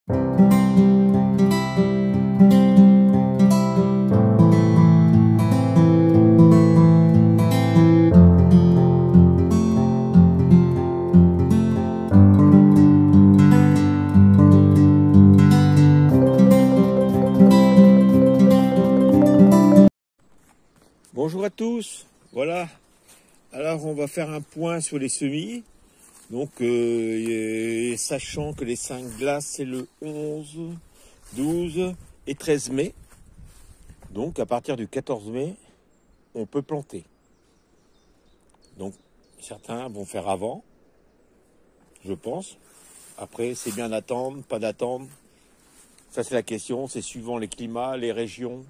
Bonjour à tous, voilà, alors on va faire un point sur les semis, donc sachant que les 5 glaces c'est le 11, 12 et 13 mai, donc à partir du 14 mai, on peut planter. Donc certains vont faire avant, je pense, après c'est bien d'attendre, pas d'attendre, ça c'est la question, c'est suivant les climats, les régions,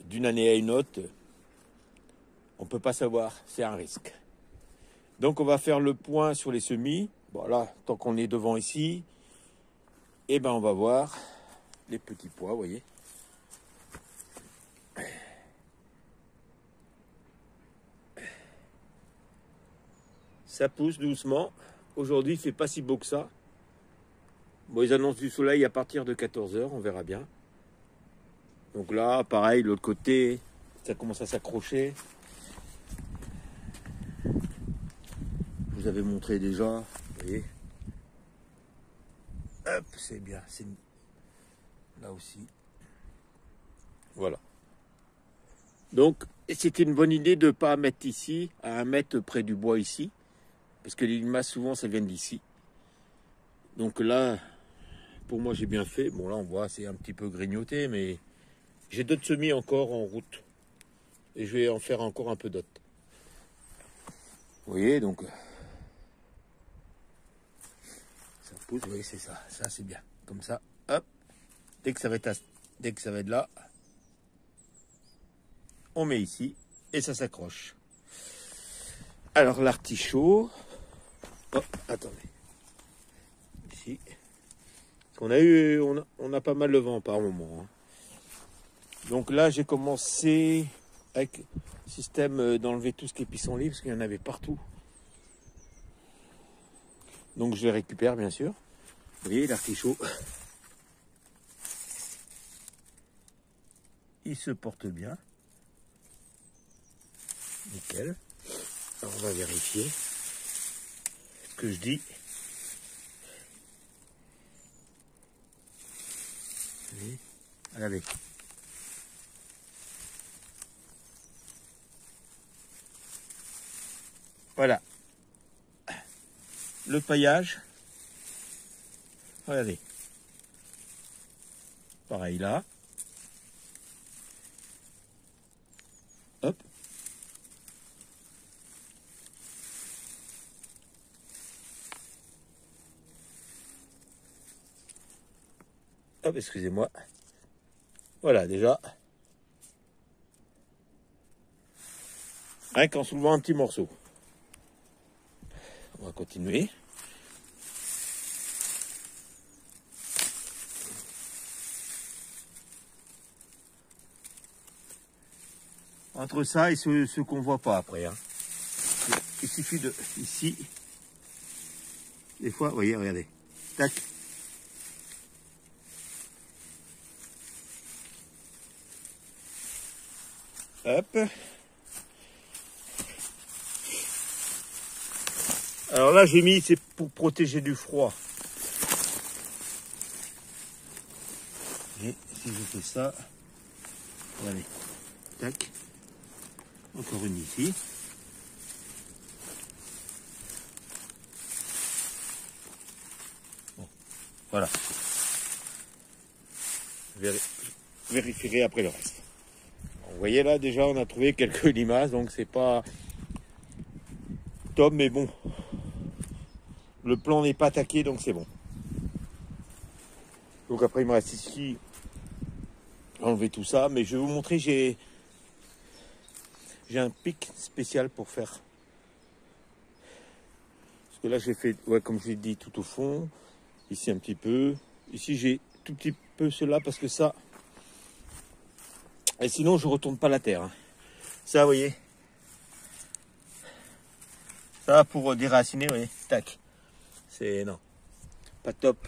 d'une année à une autre. On ne peut pas savoir, c'est un risque. Donc on va faire le point sur les semis. Bon là, tant qu'on est devant ici, et ben on va voir les petits pois, vous voyez. Ça pousse doucement. Aujourd'hui, il ne fait pas si beau que ça. Bon, ils annoncent du soleil à partir de 14 h, on verra bien. Donc là, pareil, de l'autre côté, ça commence à s'accrocher. Je vous avais montré déjà, vous voyez. Hop, c'est bien, c'est là aussi. Voilà. Donc, c'était une bonne idée de ne pas mettre ici, à 1 mètre près du bois ici, parce que les limaces, souvent, ça vient d'ici. Donc là, pour moi, j'ai bien fait. Bon, là, on voit, c'est un petit peu grignoté, mais j'ai d'autres semis encore en route. Et je vais en faire encore un peu d'autres. Vous voyez, donc, ça pousse, vous voyez, c'est ça. Ça, c'est bien. Comme ça, hop. Dès que ça va être là, on met ici et ça s'accroche. Alors, l'artichaut. Oh, attendez. Ici. On a pas mal de vent par moment. Hein. Donc là, j'ai commencé avec le système d'enlever tout ce qui est pissenlit, parce qu'il y en avait partout. Donc je les récupère, bien sûr. Vous voyez, l'artichaut. Il se porte bien. Nickel. Alors on va vérifier ce que je dis. Regardez. Voilà. Le paillage. Regardez. Pareil là. Hop. Hop, excusez-moi. Voilà, déjà. Rien qu'en soulevant un petit morceau. On va continuer. Entre ça et ce qu'on voit pas après. Hein. Il suffit de... Ici. Des fois, vous voyez, regardez. Tac. Hop. Alors là, j'ai mis, c'est pour protéger du froid. Et si je fais ça, regardez. Tac. Encore une ici. Bon, voilà. Je vérifierai après le reste. Vous voyez là, déjà, on a trouvé quelques limaces, donc c'est pas top, mais bon. Le plan n'est pas attaqué, donc c'est bon. Donc après, il me reste ici enlever tout ça, mais je vais vous montrer, j'ai un pic spécial pour faire. Parce que là, j'ai fait, ouais, comme je l'ai dit, tout au fond. Ici, un petit peu. Ici, j'ai tout petit peu cela, parce que ça... Et sinon, je retourne pas la terre. Hein. Ça, vous voyez. Ça, pour déraciner, vous voyez. Tac. C'est... Non. Pas top.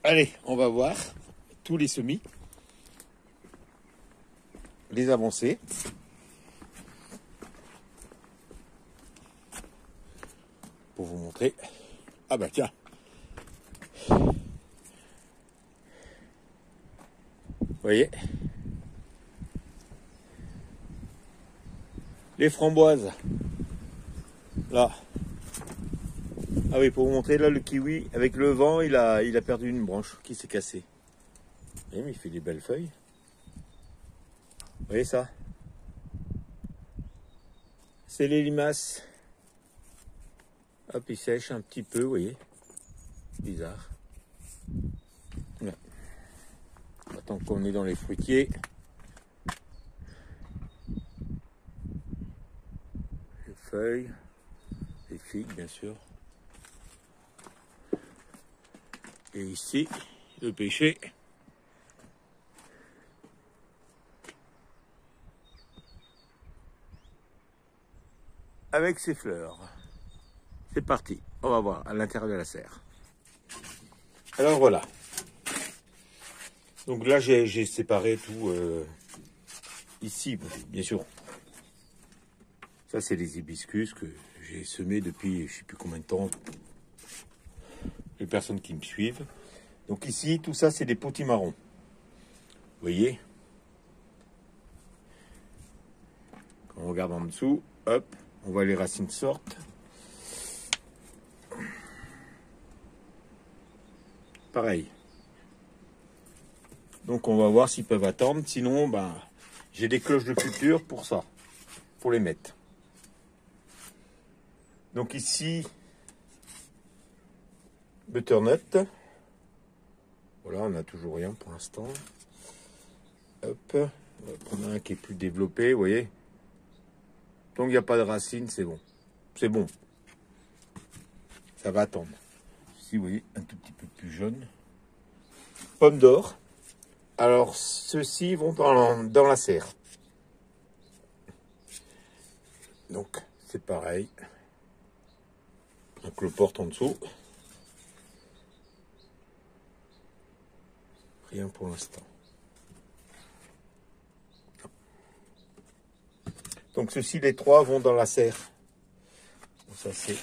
Allez, on va voir tous les semis, les avancées. Pour vous montrer. Ah bah tiens. Vous voyez? Les framboises. Là. Ah oui, pour vous montrer, là, le kiwi, avec le vent, il a perdu une branche qui s'est cassée. Vous voyez, mais il fait des belles feuilles. Vous voyez ça? C'est les limaces. Hop, il sèche un petit peu, vous voyez. Bizarre. Là. Attends qu'on est dans les fruitiers. Les feuilles. Les figues, bien sûr. Et ici, le pêcher. Avec ses fleurs. C'est parti, on va voir à l'intérieur de la serre. Alors voilà. Donc là, j'ai séparé tout ici, bien sûr. Ça, c'est les hibiscus que j'ai semés depuis je ne sais plus combien de temps. Les personnes qui me suivent. Donc ici, tout ça, c'est des potimarrons. Vous voyez? Quand on regarde en dessous, hop, on voit les racines sortent. Pareil. Donc on va voir s'ils peuvent attendre. Sinon, ben, j'ai des cloches de culture pour ça, pour les mettre. Donc ici, butternut. Voilà, on n'a toujours rien pour l'instant. Hop, on va prendre un qui est plus développé, vous voyez. Donc il n'y a pas de racines, c'est bon. C'est bon. Ça va attendre. Ici, vous voyez, un tout petit peu plus jaune. Pomme d'or. Alors, ceux-ci vont dans la serre. Donc, c'est pareil. Un cloporte en dessous. Rien pour l'instant. Donc, ceux-ci, les trois, vont dans la serre. Donc, ça, c'est...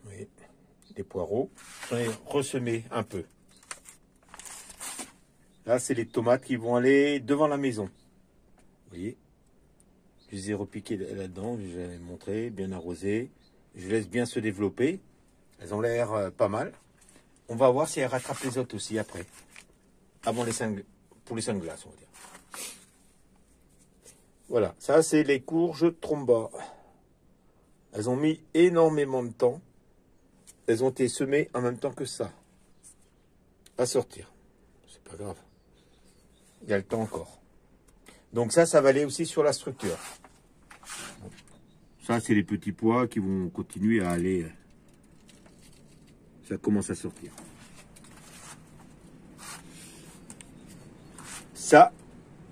Vous voyez, des poireaux. J'en ai ressemé un peu. Là, c'est les tomates qui vont aller devant la maison. Vous voyez, je les ai repiquées là-dedans, je les ai montrées, bien arrosées. Je laisse bien se développer. Elles ont l'air pas mal. On va voir si elles rattrapent les autres aussi après. Avant pour les 5 glaces, on va dire. Voilà, ça c'est les courges tromba. Elles ont mis énormément de temps. Elles ont été semées en même temps que ça. À sortir. C'est pas grave. Il y a le temps encore. Donc ça va aller aussi sur la structure. Ça, c'est les petits pois qui vont continuer à aller. Ça commence à sortir. Ça,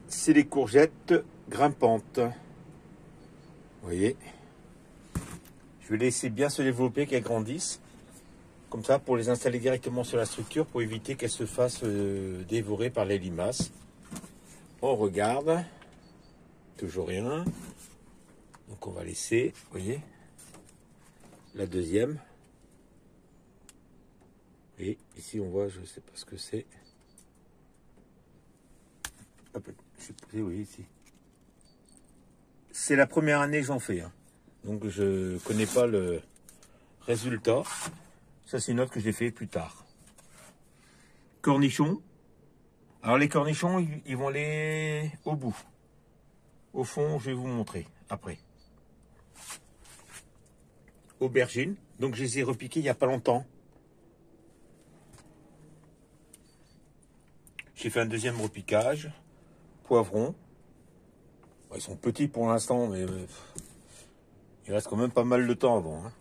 c'est les courgettes grimpantes. Vous voyez. Je vais laisser bien se développer, qu'elles grandissent. Comme ça, pour les installer directement sur la structure, pour éviter qu'elles se fassent dévorer par les limaces. On regarde. Toujours rien. Donc on va laisser, vous voyez, la deuxième. Et ici on voit, je ne sais pas ce que c'est. Hop, je sais pas, oui, ici. C'est la première année que j'en fais. Hein. Donc je ne connais pas le résultat. Ça c'est une autre que j'ai fait plus tard. Cornichons. Alors les cornichons, ils vont aller au bout. Au fond, je vais vous montrer après. Aubergines. Donc je les ai repiquées il n'y a pas longtemps. J'ai fait un deuxième repiquage. Poivrons. Ils sont petits pour l'instant, mais il reste quand même pas mal de temps avant. Hein.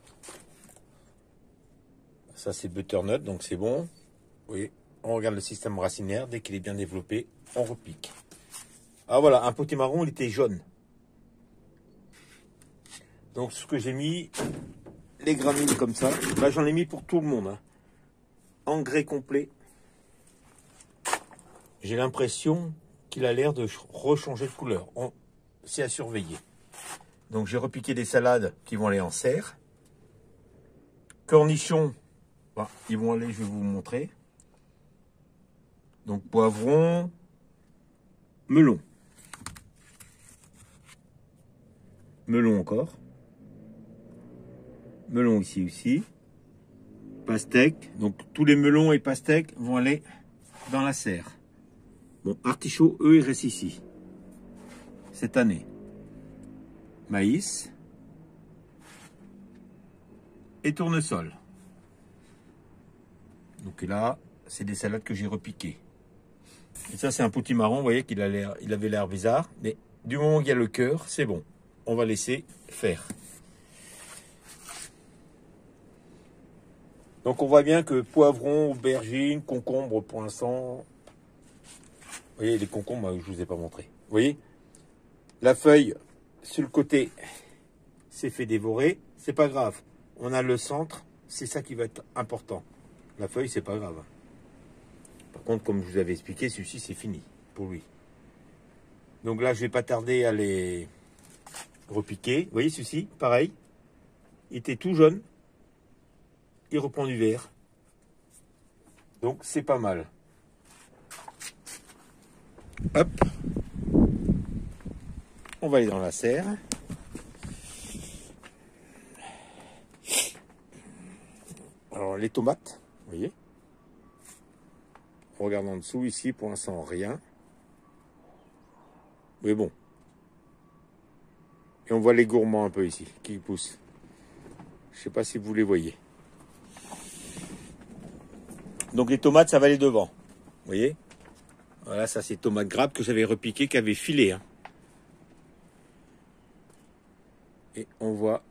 Ça c'est butternut, donc c'est bon. Oui, on regarde le système racinaire. Dès qu'il est bien développé, on repique. Ah voilà, un potimarron, il était jaune. Donc ce que j'ai mis, les gramines comme ça. Là j'en ai mis pour tout le monde. Hein. engrais complet. J'ai l'impression qu'il a l'air de rechanger de couleur. C'est à surveiller. Donc j'ai repiqué des salades qui vont aller en serre. Cornichons, bah, ils vont aller, je vais vous montrer. Donc poivron, melon. Melon encore. Melon ici aussi. Pastèque. Donc tous les melons et pastèques vont aller dans la serre. Bon, artichauts, eux, ils restent ici. Cette année. Maïs. Et tournesol. Donc là, c'est des salades que j'ai repiquées. Et ça, c'est un potimarron, vous voyez qu'il avait l'air bizarre. Mais du moment qu'il y a le cœur, c'est bon. On va laisser faire. Donc on voit bien que poivron, aubergine, concombre, pour l'instant... Vous voyez, les concombres, je ne vous ai pas montré. Vous voyez, la feuille sur le côté s'est fait dévorer. C'est pas grave. On a le centre. C'est ça qui va être important. La feuille, c'est pas grave. Par contre, comme je vous avais expliqué, celui-ci, c'est fini pour lui. Donc là, je vais pas tarder à les repiquer. Vous voyez, celui-ci, pareil. Il était tout jaune. Il reprend du vert. Donc, c'est pas mal. Hop. On va aller dans la serre. Alors, les tomates, vous voyez. On regarde en dessous, ici, pour l'instant, rien. Mais bon. Et on voit les gourmands un peu ici, qui poussent. Je ne sais pas si vous les voyez. Donc les tomates, ça va aller devant. Vous voyez? Voilà, ça c'est tomates grappes que j'avais repiquées, qui avaient filé. Hein. Et on voit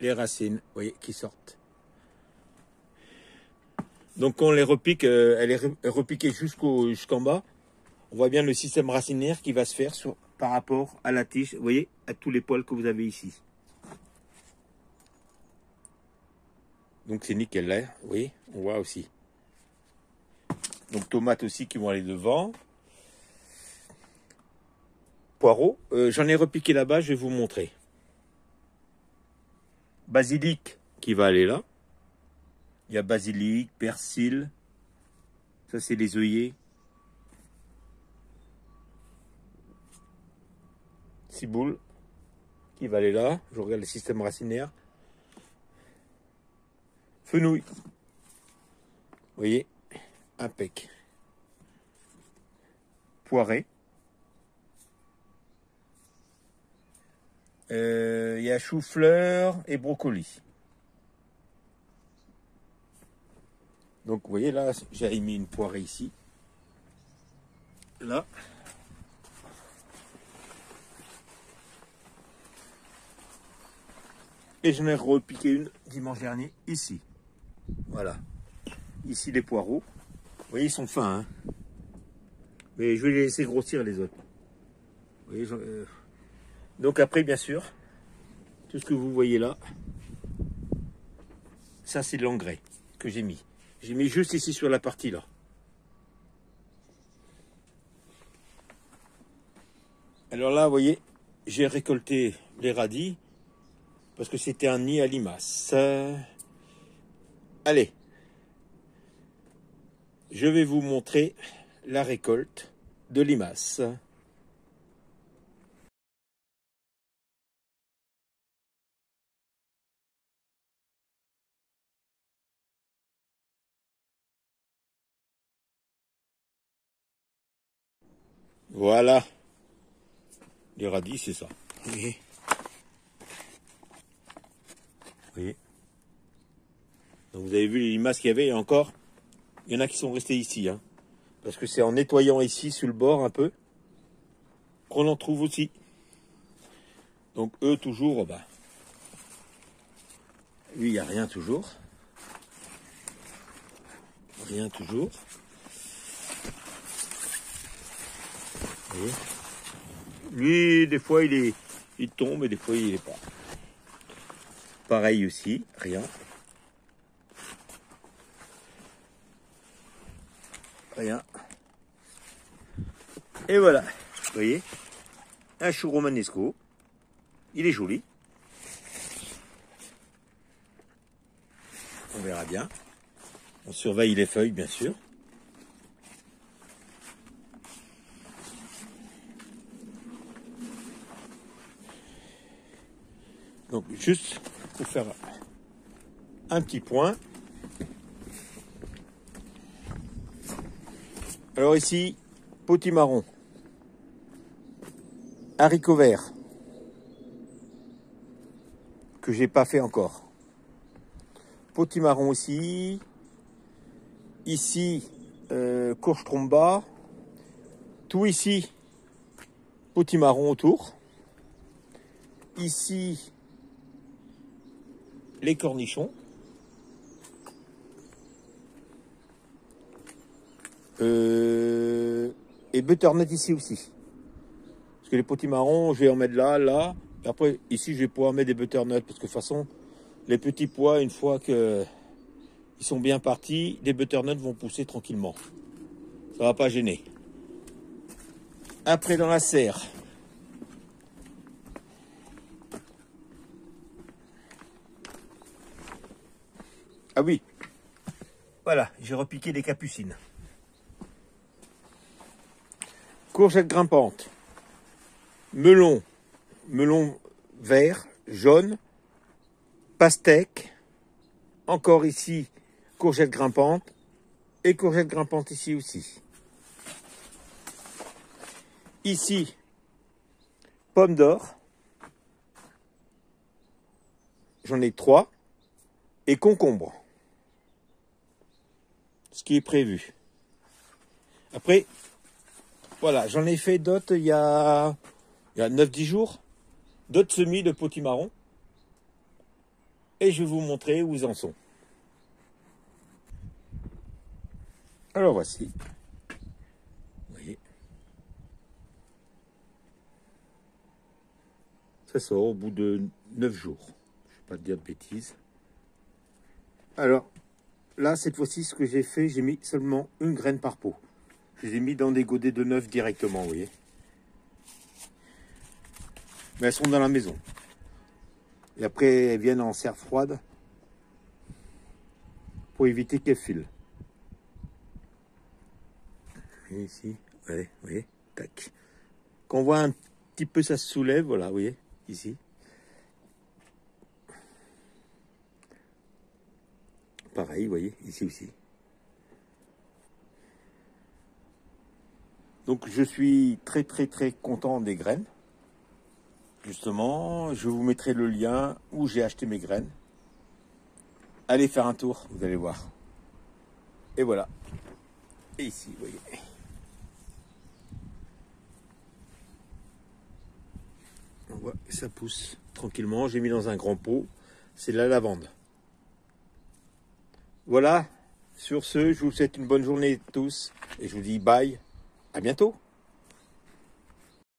les racines, vous voyez, qui sortent. Donc quand on les repique, elle est repiquée jusqu'en bas. On voit bien le système racinaire qui va se faire par rapport à la tige, vous voyez, à tous les poils que vous avez ici. Donc c'est nickel là, vous voyez, on voit aussi. Donc tomates aussi qui vont aller devant. Poireaux, j'en ai repiqué là-bas, je vais vous montrer. Basilic qui va aller là. Il y a basilic, persil. Ça c'est les œillets. Ciboule qui va aller là. Je regarde le système racinaire. Fenouil. Vous voyez, impec. Poiré. Il y a chou-fleur et brocoli. Donc vous voyez là, j'ai mis une poirée ici. Là. Et j'en ai repiqué une dimanche dernier ici. Voilà. Ici les poireaux. Vous voyez, ils sont fins. Hein, mais je vais les laisser grossir les autres. Vous voyez, donc après, bien sûr, tout ce que vous voyez là, ça c'est de l'engrais que j'ai mis. J'ai mis juste ici sur la partie là. Alors là, vous voyez, j'ai récolté les radis parce que c'était un nid à limaces. Allez, je vais vous montrer la récolte de limaces. Voilà, les radis, c'est ça. Vous voyez. Donc vous avez vu les limaces qu'il y avait, et encore, il y en a qui sont restés ici. Hein, parce que c'est en nettoyant ici, sur le bord un peu, qu'on en trouve aussi. Donc eux, toujours, bah, lui, il n'y a rien toujours. Rien toujours. Vous voyez. Lui, des fois, il tombe et des fois, il n'est pas. Pareil aussi, rien. rien. Et voilà, vous voyez, un chou romanesco. Il est joli. On verra bien. On surveille les feuilles, bien sûr. Donc, juste pour faire un petit point. Alors ici, potimarron, haricots verts, que j'ai pas fait encore. Potimarron aussi. Ici, courge tromba. Tout ici, potimarron autour. Ici, les cornichons. Et butternut ici aussi. Parce que les potimarrons, je vais en mettre là, là. Et après, ici, je vais pouvoir mettre des butternuts. Parce que de toute façon, les petits pois, une fois que ils sont bien partis, les butternuts vont pousser tranquillement. Ça va pas gêner. Après, dans la serre. Ah oui. Voilà, j'ai repiqué des capucines. Courgettes grimpantes. Melon. Melon vert, jaune. Pastèque. Encore ici, courgettes grimpantes. Et courgettes grimpantes ici aussi. Ici, pommes d'or. J'en ai 3. Et concombre. Ce qui est prévu. Après, voilà, j'en ai fait d'autres il y a 9-10 jours. D'autres semis de potimarron. Et je vais vous montrer où ils en sont. Alors voici. Vous voyez. Ça sort au bout de 9 jours. Je ne vais pas te dire de bêtises. Alors, là, cette fois-ci, ce que j'ai fait, j'ai mis seulement une graine par pot. Je les ai mis dans des godets de 9 directement, vous voyez. Mais elles sont dans la maison. Et après, elles viennent en serre froide pour éviter qu'elles filent. Et ici, allez, vous voyez, tac. Quand on voit un petit peu ça se soulève, voilà, vous voyez, ici. Pareil, vous voyez, ici aussi. Donc je suis très content des graines. Justement, je vous mettrai le lien où j'ai acheté mes graines. Allez faire un tour, vous allez voir. Et voilà. Et ici, vous voyez. On voit que ça pousse tranquillement. J'ai mis dans un grand pot. C'est de la lavande. Voilà. Sur ce, je vous souhaite une bonne journée tous. Et je vous dis bye. À bientôt.